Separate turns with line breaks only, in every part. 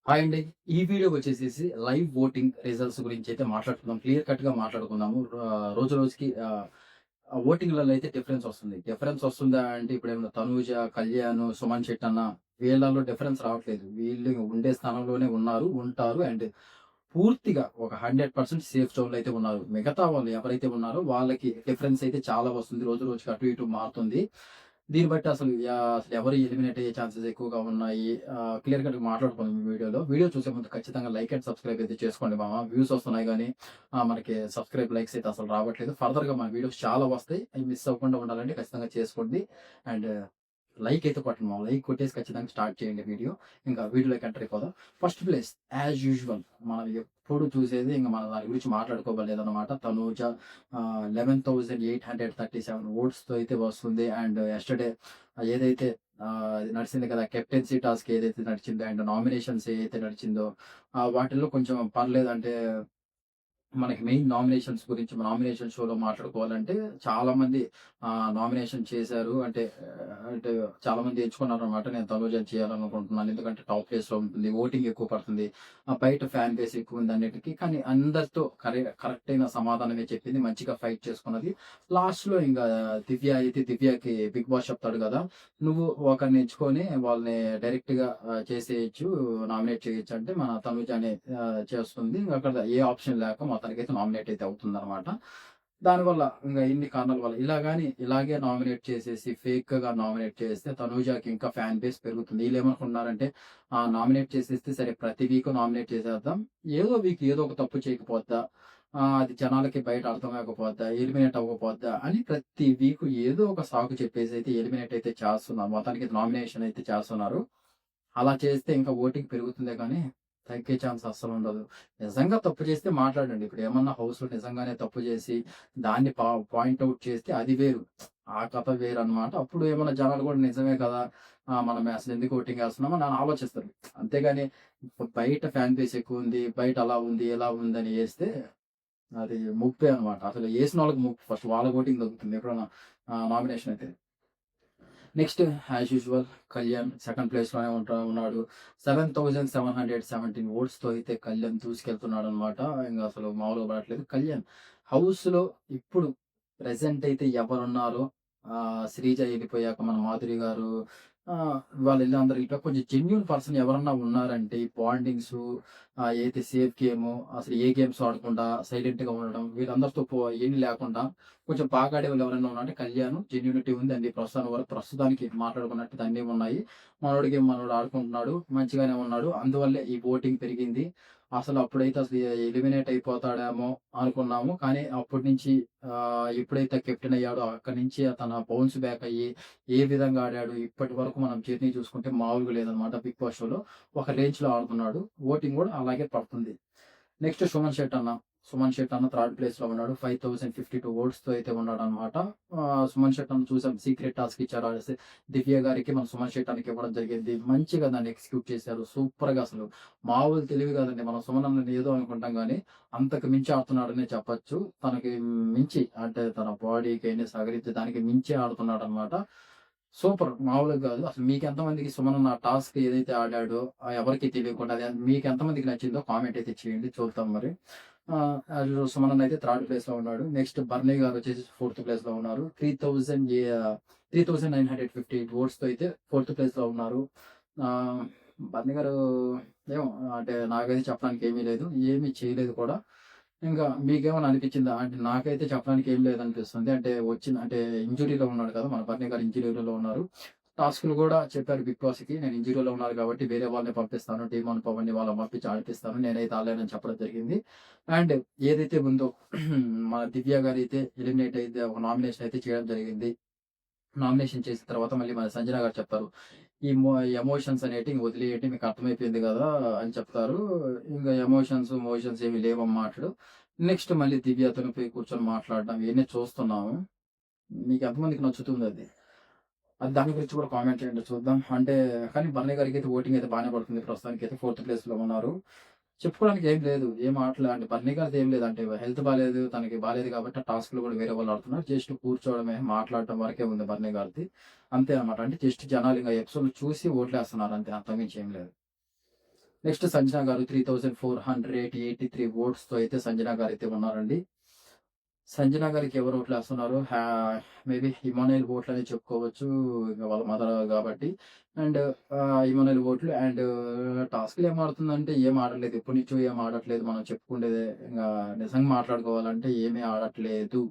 Hi అండి. ఈ video వచ్చేసేసి లైవ్ ఓటింగ్ రిజల్ట్స్ గురించి అయితే మాట్లాడుకుందాం. క్లియర్ కట్‌గా మాట్లాడుకుందాము. రోజు రోజుకి ఓటింగ్‌లలో అయితే డిఫరెన్స్ వస్తుంది. డిఫరెన్స్ వస్తుందా అంటే ఇప్పుడేమన్నా తనూజ, కళ్యాణ్, సుమన్ శెట్టన్న వీళ్ళలో డిఫరెన్స్ రావట్లేదు. వీళ్ళు ఉండే స్థానంలోనే ఉన్నారు, ఉంటారు. అండ్ పూర్తిగా ఒక 100% సేఫ్ జోన్‌లో అయితే ఉన్నారు. మిగతా వాళ్ళు ఎవరైతే ఉన్నారో వాళ్ళకి డిఫరెన్స్ అయితే చాలా వస్తుంది. రోజు రోజుకి అటు ఇటు మారుతుంది. దీన్ని బట్టి అసలు ఎవరు ఎలిమినేట్ అయ్యే ఛాన్సెస్ ఎక్కువగా ఉన్నాయి. క్లియర్ కట్‌గా మాట్లాడుకుందాం ఈ వీడియోలో. వీడియో చూసే ముందు ఖచ్చితంగా లైక్ అండ్ సబ్స్క్రైబ్ అయితే చేసుకోండి మామ. వ్యూస్ వస్తున్నాయి గానీ మనకి సబ్స్క్రైబ్, లైక్స్ అయితే అసలు రావట్లేదు. ఫర్దర్‌గా మన వీడియోస్ చాలా వస్తాయి. అవి మిస్ అవ్వకుండా ఉండాలంటే ఖచ్చితంగా చేసుకోండి. అండ్ లైక్ అయితే కొట్టండి మామ. లైక్ కొట్టేసి ఖచ్చితంగా స్టార్ట్ చేయండి వీడియో. ఇంకా వీడియోలోకి ఎంటర్ అయిపోదాం. ఫస్ట్ ప్లేస్ యాజ్ యూజువల్ మనం ఎప్పుడు చూసేది ఇంక మనం దాని గురించి మాట్లాడుకోవలేదన్నమాట. తనూజ 11,837 ఓట్స్‌తో అయితే వస్తుంది. అండ్ యెస్టర్‌డే ఏదైతే నడిచింది కదా! కెప్టెన్సీ టాస్క్ ఏదైతే నడిచిందో అండ్ నామినేషన్స్ ఏదైతే నడిచిందో వాటిల్లో కొంచెం పర్లేదు. అంటే మనకి మెయిన్ నామినేషన్స్ గురించి నామినేషన్ షోలో మాట్లాడుకోవాలంటే చాలామంది నామినేషన్ చేశారు. అంటే చాలామంది ఎంచుకున్నారనమాట. నేను తనూజని చేయాలనుకుంటున్నాను. ఎందుకంటే టాప్ ప్లేస్‌లో ఉంటుంది. ఓటింగ్ ఎక్కువ పడుతుంది. బయట ఫ్యాన్ బేస్ ఎక్కువుంది అన్నిటికి. కానీ అందరితో కరెక్ట్ అయిన సమాధానమే చెప్పింది. మంచిగా ఫైట్ చేసుకున్నది. లాస్ట్‌లో ఇంగా దివ్యకి బిగ్ బాస్ చెప్తాడు గదా! నువ్వు ఒకరిని ఎంచుకొని వాళ్ళని డైరెక్ట్‌గా చేసేయొచ్చు. నామినేట్ చేయొచ్చు అంటే మన తనుజనే చేస్తుంది. ఇంక అక్కడ ఏ ఆప్షన్ లేక మొత్తానికైతే నామినేట్ అయితే అవుతుందనమాట. దానివల్ల ఇంగ ఇన్ని కారణాల వల్ల ఇలాగే నామినేట్ చేసేసి ఫేక్‌గా నామినేట్ చేస్తే తనూజకి ఇంకా ఫ్యాన్ బేస్ పెరుగుతుంది. ఈళ్ళేమనుకుంటున్నారంటే నామినేట్ చేసేస్తే సరే ప్రతి వీక్ నామినేట్ చేసేద్దాం. ఏదో వీక్ ఏదో ఒక తప్పు చేయకపోద్దా? అది జనాలకి బయట అర్థమవ్వకపోద్దా? ఎలిమినేట్ అవ్వకపోద్దా? అని ప్రతి వీక్ ఏదో ఒక సాకు చెప్పేసి అయితే ఎలిమినేట్ అయితే చేస్తున్నారు. మొత్తానికి నామినేషన్ అయితే చేస్తున్నారు. అలా చేస్తే ఇంకా ఓటింగ్ పెరుగుతుందే గానీ, తగ్గే ఛాన్స్ అస్సలుండదు. నిజంగా తప్పు చేస్తే మాట్లాడండి. ఇప్పుడేమన్నా హౌస్‌లో నిజంగానే తప్పు చేసి, దాన్ని పాయింట్ ఔట్ చేస్తే అది వేరు. ఆ కథ వేరనమాట. అప్పుడు ఏమన్నా జనాలు గూడా నిజమే కదా! మనం అసలెందుకు ఓటింగేస్తున్నాం అని ఆలోచిస్తారు. అంతేగాని బయట ఫ్యాన్ బేస్ ఎక్కువుంది, బయట అలా ఉంది, ఇలా ఉందని ఏస్తే అది ముప్పే అనమాట. అసలు ఏసినోళ్ళకి ముప్పు. ఫస్ట్ వాళ్ళకి ఓటింగ్ తగ్గుతుంది ఎప్పుడన్నా నామినేషన్ అయితే. Next as usual Kalyan second ప్లేస్‌లోనే ఉన్నాడు. 7,717 ఓట్స్‌తో అయితే కళ్యాణ్ దూసుకెళ్తున్నాడనమాట. ఇంగ అసలు మామూలుగా పడట్లేదు. కళ్యాణ్ హౌస్‌లో ఇప్పుడు ప్రెజెంట్ అయితే ఎవరున్నారో శ్రీజ ఎళ్ళిపోయాక మన మాధురి గారు వాళ్ళెళ్ళి అందరూ ఎళ్ళిపోయాక కొంచెం జెన్యూన్ పర్సన్ ఎవరన్నా ఉన్నారంటే ఈ బాండింగ్సు ఏదైతే సేఫ్ గేము అసలు ఏ గేమ్స్ ఆడకుండా సైలెంట్‌గా ఉండడం వీళ్ళందరితో ఏమి లేకుండా కొంచెం బాగా ఆడేవాళ్ళు ఎవరైనా ఉన్నారంటే కళ్యాణ్ జెన్యూనిటీ ఉంది. అండి ప్రస్తుతానికి మాట్లాడుకున్నట్టు అన్నీ ఉన్నాయి. మనోడి గేమ్ మనోడు ఆడుకుంటున్నాడు. మంచిగానే ఉన్నాడు. అందువల్లే ఈ ఓటింగ్ పెరిగింది. అప్పుడైతే ఎలిమినేట్ అయిపోతాడేమో అనుకున్నాము. కానీ అప్పటి నుంచి ఎప్పుడైతే కెప్టెన్ అయ్యాడో అక్కడి నుంచి తన బౌన్స్ బ్యాక్ అయ్యి ఏ విధంగా ఆడాడు ఇప్పటి వరకు మనం జర్నీ చూసుకుంటే మామూలుగా లేదనమాట. బిగ్ బాస్ షోలో ఒక రేంజ్‌లో ఆడుతున్నాడు. ఓటింగ్ గూడా అలాగే పడుతుంది. నెక్స్ట్ సుమన్ శెట్టి అన్న థర్డ్ ప్లేస్‌లో ఉన్నాడు. 5052 ఓట్స్‌తో అయితే ఉన్నాడనమాట. సుమన్ శెట్టి అన్న చూసాం సీక్రెట్ టాస్క్ ఇచ్చారు. దివ్య గారికి మన సుమన్ శెట్టి అన్నకి ఇవ్వడం జరిగింది. మంచిగా దాన్ని ఎగ్జిక్యూట్ చేశారు. సూపర్‌గా అసలు మామూలు తెలివి కాదండి. మనం సుమన్ అన్నని ఏదో అనుకుంటాం గానీ, అంతకు మించి ఆడుతున్నాడనే చెప్పొచ్చు. తనకి మించి అంటే తన బాడీకైనా సహకరించి దానికి మించి ఆడుతున్నాడనమాట. సూపర్ మామూలుగా గాదు. అసలు మీకెంతమందికి సుమన్ అన్న టాస్క్ ఏదైతే ఆడాడో ఎవరికీ తెలియకుండా అది మీకెంతమందికి నచ్చిందో కామెంట్ అయితే చేయండి. చూద్దాం మరి. యాజ్ సుమన్ అన్న అయితే థర్డ్ ప్లేస్‌లో ఉన్నాడు. నెక్స్ట్ బర్నీ గారొచ్చేసి ఫోర్త్ ప్లేస్‌లో ఉన్నారు. 3958 ఓట్స్‌తో అయితే ఫోర్త్ ప్లేస్‌లో ఉన్నారు. ఆహ్, బర్నీ గారు ఏమో అంటే నాకైతే చెప్పడానికి ఏమీ లేదు. ఏమీ చేయలేదు కూడా. ఇంకా మీకేమన్నా అనిపిచ్చిందా? అంటే నాకైతే చెప్పడానికి ఏం లేదనిపిస్తుంది. అంటే ఇంజ్యూరీలో ఉన్నాడు కదా! మన బర్నీ గారు ఇంజ్యూరీలో ఉన్నారు. టాస్క్‌లు గూడా చెప్పారు బిగ్ బాస్‌కి. నేను ఇంజ్యూరీలో ఉన్నాను కాబట్టి వేరే వాళ్ళని పంపిస్తాను. టీమోని పవన్‌ని వాళ్ళని పంపించి ఆడిపిస్తాను. నేనైతే ఆడలేనని చెప్పడం జరిగింది. అండ్ ఏదైతే ఉందో మన దివ్య గారైతే ఎలిమినేట్ అయితే ఒక నామినేషన్ అయితే చేయడం జరిగింది. నామినేషన్ చేసిన తర్వాత మళ్ళీ మన సంజన గారు చెప్తారు. ఈ ఎమోషన్స్ అనేటివి వదిలేయండి. మీకు అర్థమైపోయింది గదా! అని చెప్తారు. ఇంగ మోషన్స్ ఏమి లేవమ్మా అంటాడు. నెక్స్ట్ మళ్ళీ దివ్యతోని పోయి కూర్చొని మాట్లాడడం ఇయన్నీ చూస్తున్నాము. మీకు ఎంతమందికి నచ్చుతుందది? అది దాని గురించి కూడా కామెంట్ చేయండి చూద్దాం. కానీ బర్నీ గారికైతే ఓటింగ్ అయితే బానే పడుతుంది. ప్రస్తుతానికైతే ఫోర్త్ ప్లేస్‌లో ఉన్నారు. చెప్పుకోవడానికి ఏం లేదు. ఏం ఆటలు అంటే బర్నీ గారిది ఏం లేదు. అంటే హెల్త్ బాలేదు. తనకి బాలేదు కాబట్టి ఆ టాస్క్‌లు కూడా వేరే వాళ్ళు ఆడుతున్నారు. జస్ట్ కూర్చోవడమే, మాట్లాడటం వరకే ఉంది బర్నీ గారిది. అంతే అన్నమాట. అంటే జస్ట్ జనాలు ఇంగ ఎపిసోడ్‌లు చూసి ఓట్లేస్తున్నారు అంతే. అంతకు మించి ఏం లేదు. నెక్స్ట్ సంజన గారు 3483 ఓట్స్‌తో అయితే సంజన గారైతే ఉన్నారండి. సంజన గారికి ఎవరు ఓట్లేస్తున్నారు? మేబీ ఇమానుయేల్ ఓట్లనే చెప్పుకోవచ్చు. ఇంక వాళ్ళ మదర్ గాబట్టి. అండ్ ఇమానుయేల్ ఓట్లు అండ్ టాస్క్‌లో ఏం ఆడుతుందంటే ఏం ఆడట్లేదు. ఎప్పటినుంచో ఏం ఆడట్లేదు. మనం చెప్పుకుండేదే ఇంగా నిజంగా మాట్లాడుకోవాలంటే ఏమీ ఆడట్లేదు.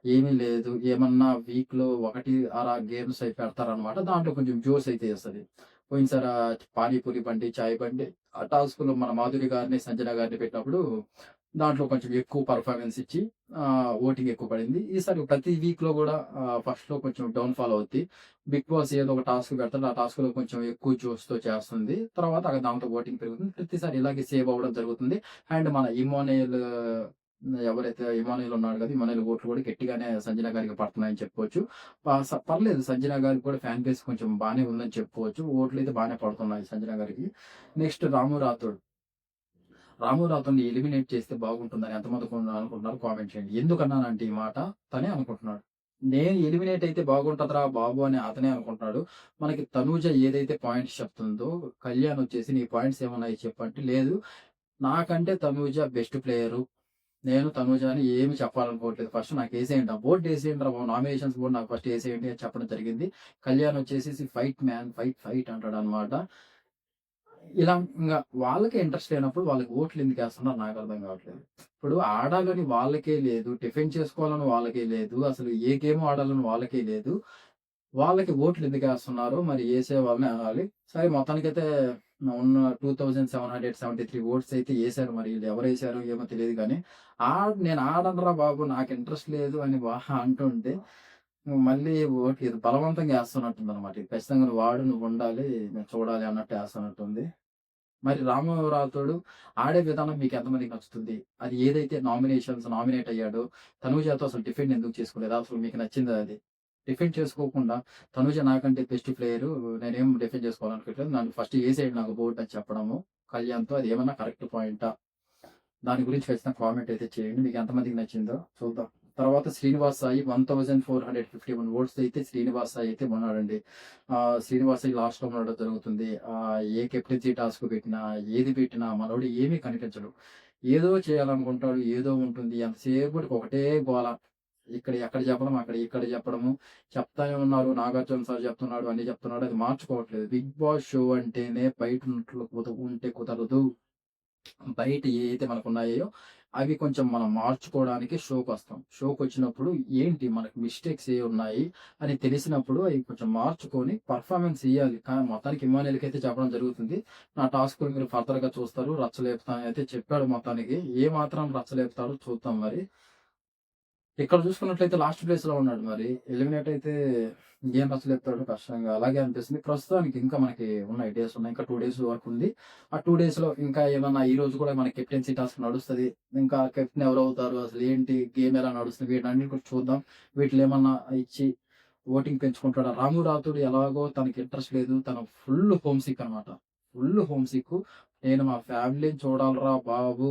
ఏమీ లేదు. ఏమన్నా వీక్‌లో 1 అలా గేమ్స్ అయి పెడతారనమాట. దాంట్లో కొంచెం జోస్ అయితే ఇస్తది. పోయినసారి పానీపూరి బండి, చాయ్ బండి ఆ టాస్క్‌లో మన మాధురి గారిని, సంజన గారిని పెట్టినప్పుడు దాంట్లో కొంచెం ఎక్కువ పెర్ఫార్మన్స్ ఇచ్చి ఓటింగ్ ఎక్కువ పడింది. ఈసారి ప్రతి వీక్‌లో గూడా ఫస్ట్‌లో కొంచెం డౌన్ ఫాల్ అవుద్ది. బిగ్ బాస్ ఏదో ఒక టాస్క్ పెడతాడు. ఆ టాస్క్‌లో కొంచెం ఎక్కువ జోష్‌తో చేస్తుంది. తర్వాత దాంతో ఓటింగ్ పెరుగుతుంది. ప్రతిసారి ఇలాగే సేవ్ అవ్వడం జరుగుతుంది. అండ్ మన ఇమ్మోనేల్ ఎవరైతే ఇమానుయేల్ ఉన్నాడు కదా! ఇమానుయేల్ ఓట్లు కూడా గట్టిగానే సంజన గారికి పడుతున్నాయని చెప్పుకోవచ్చు. పర్లేదు సంజన గారికి కూడా ఫ్యాన్ బేస్ కొంచెం బానే ఉందని చెప్పుకోవచ్చు. ఓట్లయితే బానే పడుతున్నాయి సంజన గారికి. నెక్స్ట్ రాము రాథోడ్. రాము రాథోడ్‌ని ఎలిమినేట్ చేస్తే బాగుంటుందని ఎంతమంది అనుకుంటున్నారో కామెంట్ చేయండి. ఎందుకన్నానంటే ఈ మాట తనే అనుకుంటున్నాడు. నేను ఎలిమినేట్ అయితే బాగుంటదిరా బాబు అని అతనే అనుకుంటున్నాడు. మనకి తనూజ ఏదైతే పాయింట్స్ చెప్తుందో కళ్యాణ్ వచ్చేసి నీ పాయింట్స్ ఏమున్నాయి చెప్పు అంటే లేదు నాకంటే తనూజ బెస్ట్ ప్లేయరు. నేను తనూజని ఏమి చెప్పాలనుకోవట్లేదు. ఫస్ట్ నాకేసేయండి. ఆ బోర్డ్ ఏసేయండిరా బాబు నామినేషన్స్ బోర్డ్ నాకు ఫస్ట్ ఏసేయండి అని చెప్పడం జరిగింది. కళ్యాణ్ వచ్చేసేసి ఫైట్ మ్యాన్ ఫైట్ ఫైట్ అంటాడనమాట. ఇలా ఇంగ వాళ్ళకే ఇంట్రెస్ట్ లేనప్పుడు వాళ్ళకి ఓట్లు ఎందుకేస్తున్నారో నాకర్థం కావట్లేదు. ఇప్పుడు ఆడాలని వాళ్ళకే లేదు. డిఫెండ్ చేసుకోవాలని వాళ్ళకే లేదు. అసలు ఏ గేమ్ ఆడాలని వాళ్ళకే లేదు. వాళ్ళకి ఓట్లు ఎందుకేస్తున్నారో మరి ఏసే వాళ్ళనే అనాలి. సరే మొత్తానికైతే ఉన్న 2773 ఓట్స్ అయితే ఏసారు. మరి ఈళ్ళు ఎవరేసారో ఏమో తెలీదు గానీ, నేను ఆడనురా బాబు నాకు ఇంట్రెస్ట్ లేదు అని అంటుంటే, మళ్ళీ ఓట్లు ఇది బలవంతంగా ఏస్తున్నట్టుందనమాట. ఇది ఖచ్చితంగా నువ్వు ఆడు, నువ్వుండాలి, మేము చూడాలి అన్నట్టు ఏస్తున్నట్టుంది. మరి రాము రాథోడు ఆడే విధానం మీకెంతమందికి నచ్చుతుంది? అది ఏదైతే నామినేట్ అయ్యాడో, తనూజతో అసలు డిఫెండ్ ఎందుకు చేసుకోలేదు? అసలు మీకు నచ్చిందా అది? డిఫెండ్ చేసుకోకుండా తనూజ నాకంటే బెస్ట్ ప్లేయరు. నేనేం డిఫెండ్ చేసుకోవాలనుకోవట్లేదు. నన్ను ఫస్ట్ ఏసేయండి నాకు బోర్డ్ అని చెప్పడము. కళ్యాణ్‌తో అది ఏమన్నా కరెక్ట్ పాయింటా? దాని గురించి ఖచ్చితంగా కామెంట్ అయితే చేయండి. మీకు ఎంతమందికి నచ్చిందో చూద్దాం. తర్వాత శ్రీనివాస్ సాయి 1451 ఓట్స్ అయితే శ్రీనివాస్ సాయి అయితే ఉన్నాడండి. శ్రీనివాస్ సాయి లాస్ట్‌లో ఉండడం జరుగుతుంది. ఏ కెప్టెన్సీ టాస్క్ పెట్టినా, ఏది పెట్టినా మనోడు ఏమీ కనిపించడు. ఏదో చేయాలనుకుంటాడు. ఏదో ఉంటుంది. ఎంతసేపటికి ఒకటే గోల. ఎక్కడ చెప్పడం, ఇక్కడ చెప్పడము. చెప్తానే ఉన్నారు. నాగార్జున సార్ చెప్తున్నాడు, అన్నీ చెప్తున్నాడు. అది మార్చుకోవట్లేదు. బిగ్ బాస్ షో అంటేనే బయట ఉన్నట్లు ఉంటే కుదరదు. బయట ఏయైతే మనకున్నాయో అవి కొంచెం మనం మార్చుకోవడానికి షోకొస్తాం. షోకొచ్చినప్పుడు ఏంటి మనకు మిస్టేక్స్ ఏవున్నాయి అని తెలిసినప్పుడు అయి కొంచెం మార్చుకొని పెర్ఫార్మన్స్ ఇయ్యాలి. కానీ మొత్తానికి ఇమ్మానుయేల్‌కైతే చెప్పడం జరుగుతుంది. నా టాస్క్‌లు మీరు ఫర్దర్‌గా చూస్తారు. రచ్చలేపుతా అని అయితే చెప్పాడు మొత్తానికి. ఏ మాత్రం రచ్చలేపుతాడో చూద్దాం మరి. ఇక్కడ చూసుకున్నట్లయితే లాస్ట్ ప్లేస్‌లో ఉన్నాడు మరి. ఎలిమినేట్ అయితే ఏం రచ్చలేపుతాడో కష్టంగా అలాగే అనిపిస్తుంది. ప్రస్తుతానికి ఇంకా మనకి ఉన్నాయి డేస్ ఉన్నాయి. ఇంకా 2 డేస్ వరకు ఉంది. ఆ 2 డేస్‌లో ఇంకా ఏమన్నా ఈరోజు కూడా మన కెప్టెన్సీ టాస్క్ నడుస్తది. ఇంకా కెప్టెన్ ఎవరవుతారు? అసలు ఏంటి? గేమ్ ఎలా నడుస్తుంది? వీటన్నిటిని కూడా చూద్దాం. వీటిలో ఏమన్నా ఇచ్చి ఓటింగ్ పెంచుకుంటాడా? రాము రాథోడ్ ఎలాగో తనకి ఇంట్రెస్ట్ లేదు. తను ఫుల్ హోమ్ సిక్ అనమాట. Full home Sikh. నేను మా ఫ్యామిలీని చూడాలిరా బాబు!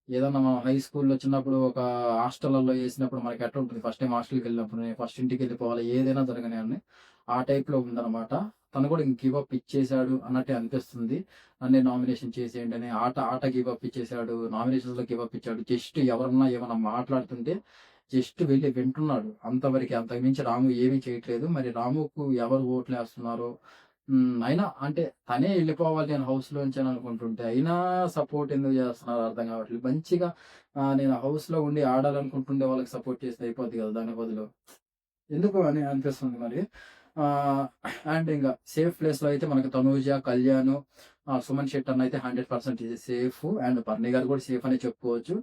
ఏదన్నా మనం హై స్కూల్‌లో చిన్నప్పుడు ఒక హాస్టల్‌లలో ఏసినప్పుడు మనకి ఎట్లుంటది? ఫస్ట్ టైమ్ హాస్టల్‌కెళ్ళినప్పుడు నేను ఫస్ట్ ఇంటికెళ్ళిపోవాలి. ఏదైనా జరగనియండి. ఆ టైప్‌లో ఉందనమాట. తను కూడా ఇంక గివ్ అప్ ఇచ్చేసాడు అన్నట్టే అనిపిస్తుంది. నన్నే నామినేషన్ చేసేయండి అని ఆట గివ్ అప్ ఇచ్చేసాడు. నామినేషన్స్‌లో గివ్ అప్ ఇచ్చాడు. జస్ట్ ఎవరన్నా ఏమన్నా మాట్లాడుతుంటే జస్ట్ వెళ్లి వింటున్నాడు. అంతవరకే. అంతకు మించి రాము ఏమీ చేయట్లేదు. మరి రాముకు ఎవరు ఓట్లేస్తున్నారో అయినా అంటే తనే ఎళ్ళిపోవాలి నేను హౌస్‌లోంచి అని అనుకుంటుంటే, అయినా సపోర్ట్ ఎందుకు జేస్తున్నారో అర్థం గావట్లేదు. మంచిగా నేను హౌస్‌లో ఉండి ఆడాలనుకుంటుండే వాళ్ళకి సపోర్ట్ చేస్తే అయిపోద్ది గదా! దాని బదులు. ఎందుకు అని అనిపిస్తుంది మరి. ఆహ్, అండ్ ఇంగ సేఫ్ ప్లేస్‌లో అయితే మనకు తనూజ, కళ్యాణ్, సుమన్ శెట్టి అన్న అయితే 100% సేఫ్. అండ్ బర్నీ గారు కూడా సేఫ్ అనే చెప్పుకోవచ్చు.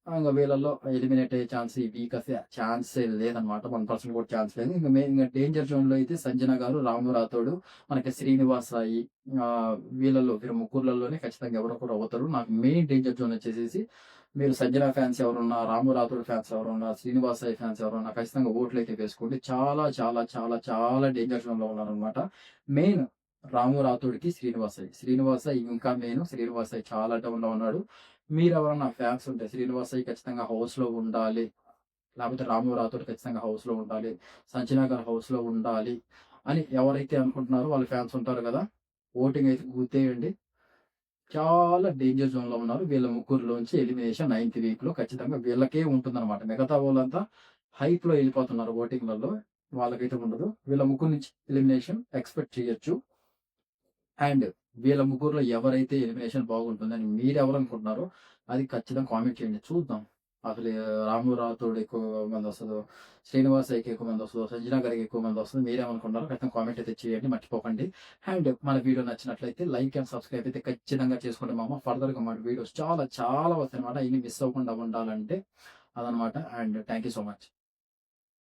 ఇంగ వీళ్ళలో ఎలిమినేట్ అయ్యే ఛాన్స్ ఈ వీక్ అసల ఛాన్సే లేదనమాట. 1% కూడా ఛాన్స్ లేదు. ఇంగ డేంజర్ జోన్‌లో అయితే సంజన గారు, రాము రాథోడు, మనకి శ్రీనివాస్ సాయి వీళ్ళ ముగ్గురులలోనే ఖచ్చితంగా ఎవరో ఒకరు అవుతారు. నాకు మెయిన్ డేంజర్ జోన్ వచ్చేసేసి మీరు సంజన ఫ్యాన్స్ ఎవరున్నా, రాము రాథోడ్ ఫ్యాన్స్ ఎవరున్నా, శ్రీనివాస్ సాయి ఫ్యాన్స్ ఎవరున్నా ఖచ్చితంగా ఓట్లయితే వేసుకోండి. చాలా చాలా చాలా చాలా డేంజర్ జోన్‌లో ఉన్నారనమాట. మెయిన్ రాము రాథోడ్‌కి, శ్రీనివాస్ సాయి. శ్రీనివాస్ సాయి ఇంకా మెయిన్. శ్రీనివాస్ సాయి చాలా డౌన్‌లో ఉన్నాడు. మీరెవరన్నా ఫ్యాన్స్ ఉంటే శ్రీనివాస్ సాయి ఖచ్చితంగా హౌస్‌లో ఉండాలి. లేపోతే రాము రాథోడ్ ఖచ్చితంగా హౌస్‌లో ఉండాలి. సంజన గారు హౌస్‌లో ఉండాలి అని ఎవరైతే అనుకుంటున్నారో వాళ్ళ ఫ్యాన్స్ ఉంటారు గదా! ఓటింగ్ అయితే గుద్దేయండి. చాలా డేంజర్ జోన్‌లో ఉన్నారు. వీళ్ళ ముగ్గురిలోంచి ఎలిమినేషన్ నైన్త్ వీక్‌లో ఖచ్చితంగా వీళ్ళకే ఉంటుందన్నమాట. మిగతా వోళ్ళంతా హైప్‌లో ఎళ్ళిపోతున్నారు ఓటింగ్‌లలో. వాళ్ళకైతే ఉండదు. వీళ్ళ ముగ్గురు నుంచి ఎలిమినేషన్ ఎక్స్‌పెక్ట్ చేయొచ్చు. అండ్ వీళ్ళ ముగ్గురిలో ఎవరైతే ఎలిమినేషన్ బాగుంటుందని మీరెవరనుకుంటున్నారో అది ఖచ్చితంగా కామెంట్ చేయండి. చూద్దాం. అసలు రాము రాథోడ్ ఎక్కువ మందొస్తదో, శ్రీనివాస్ ఐకి ఎక్కువ మందొస్తదో, సంజన గారికి ఎక్కువ మందొస్తదో మీరేమనుకుంటున్నారో ఖచ్చితంగా కామెంట్ అయితే చేయండి. మర్చిపోకండి. అండ్ మన వీడియో నచ్చినట్లయితే లైక్ అండ్ సబ్స్క్రైబ్ అయితే ఖచ్చితంగా చేసుకోండి మామ. ఫర్దర్‌గా మన వీడియోస్ చాలా చాలా వస్తాయన్నమాట. ఇన్ని మిస్ అవ్వకుండా ఉండాలంటే అదనమాట. And thank you so much.